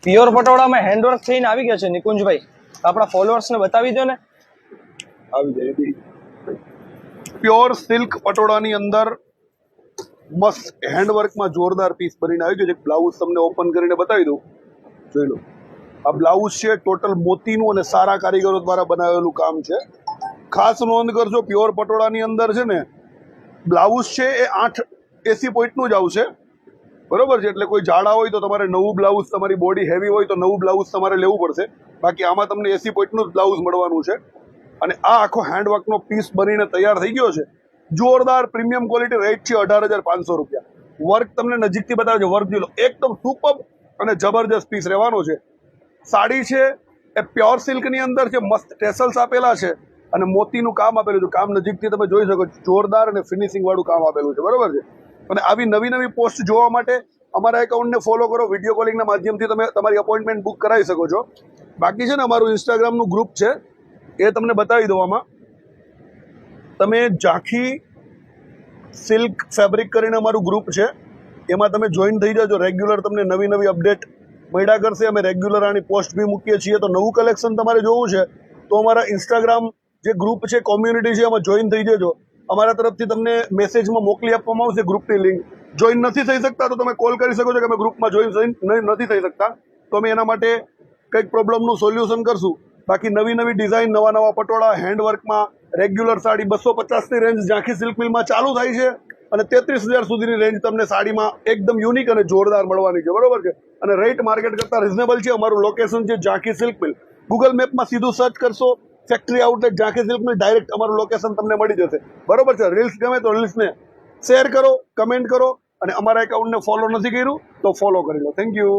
Pure પટોળામાં handwork થઈને આવી ગયા છે નિકુંજભાઈ, આપણા ફોલોઅર્સને બતાવી દો ને. આવી જાય પ્યોર સિલ્ક પટોળાની અંદર મસ્ત હેન્ડવર્કમાં જોરદાર પીસ બનીને આવી ગયું છે. બ્લાઉઝ તમને ઓપન કરીને બતાવી દઉં, જોઈ લો. આ બ્લાઉઝ છે ટોટલ મોતીનું અને સારા કારીગરો દ્વારા બનાવેલું કામ છે. ખાસ નોંધ કરજો, પ્યોર પટોળાની અંદર છે ને બ્લાઉઝ છે એ 8 AC પોઈન્ટનું જ આવશે, બરોબર છે. એટલે કોઈ જાડા હોય તો તમારે નવું બ્લાઉઝ, તમારી બોડી હેવી હોય તો નવું બ્લાઉઝ તમારે લેવું પડશે. બાકી આમાં તમને AC પોઈન્ટનું જ બ્લાઉઝ મળવાનું છે. અને આ આખો હેન્ડવર્કનો પીસ બનીને તૈયાર થઈ ગયો છે. જોરદાર પ્રીમિયમ ક્વોલિટી, રેટ છે 18,500 રૂપિયા. વર્ક તમને નજીકથી બતાવે છે, વર્ક જોઈ લો, એકદમ સુપર અને જબરજસ્ત પીસ રહેવાનો છે. સાડી છે એ પ્યોર સિલ્કની અંદર છે, મસ્ત ટેસલ્સ આપેલા છે અને મોતીનું કામ આપેલું છે. કામ નજીકથી તમે જોઈ શકો છો, જોરદાર અને ફિનિશિંગ વાળું કામ આપેલું છે, બરોબર છે. અને આવી નવી નવી પોસ્ટ જોવા માટે અમારા એકાઉન્ટને ફોલો કરો. વિડીયો કોલિંગના માધ્યમથી તમે તમારી અપોઇન્ટમેન્ટ બુક કરાવી શકો છો. બાકી છે ને અમારું ઇન્સ્ટાગ્રામનું ગ્રુપ છે, એ તમને બતાવી દો. આમાં તમે ઝાંખી સિલ્ક ફેબ્રિક કરીને અમારું ગ્રુપ છે, એમાં તમે જોઈન થઈ જજો. રેગ્યુલર તમને નવી નવી અપડેટ મળ્યા કરશે. અમે રેગ્યુલર આની પોસ્ટ બી મૂકીએ છીએ. તો નવું કલેક્શન તમારે જોવું છે તો અમારા ઇન્સ્ટાગ્રામ જે ગ્રુપ છે, કોમ્યુનિટી છે, એમાં જોઈન થઈ જજો. અમારા તરફથી તમને મેસેજમાં મોકલી આપવામાં આવશે ગ્રુપની લિંક. જોઈન નથી થઈ શકતા તો તમે કોલ કરી શકો છો કે અમે ગ્રુપમાં જોઈન નથી થઈ શકતા, તો અમે એના માટે કંઈક પ્રોબ્લેમનું સોલ્યુશન કરશું. બાકી નવી નવી ડિઝાઇન, નવા નવા પટોળા હેન્ડવર્કમાં, રેગ્યુલર સાડી 250ની રેન્જ ઝાંખી સિલ્ક મિલમાં ચાલુ થાય છે અને 33,000 સુધીની રેન્જ તમને સાડીમાં એકદમ યુનિક અને જોરદાર મળવાની છે, બરોબર છે. અને રેટ માર્કેટ કરતાં રિઝનેબલ છે. અમારું લોકેશન છે ઝાંખી સિલ્ક મિલ. ગૂગલ મેપમાં સીધું સર્ચ કરશો ફેક્ટરી આઉટલેટ ઝાંખી સિલ્ક મિલ, ડાયરેક્ટ અમારું લોકેશન તમને મળી જશે, બરોબર છે. રીલ્સ ગમે તો રીલ્સને શેર કરો, કમેન્ટ કરો અને અમારા એકાઉન્ટને ફોલો નથી કર્યું તો ફોલો કરી લો. Thank you.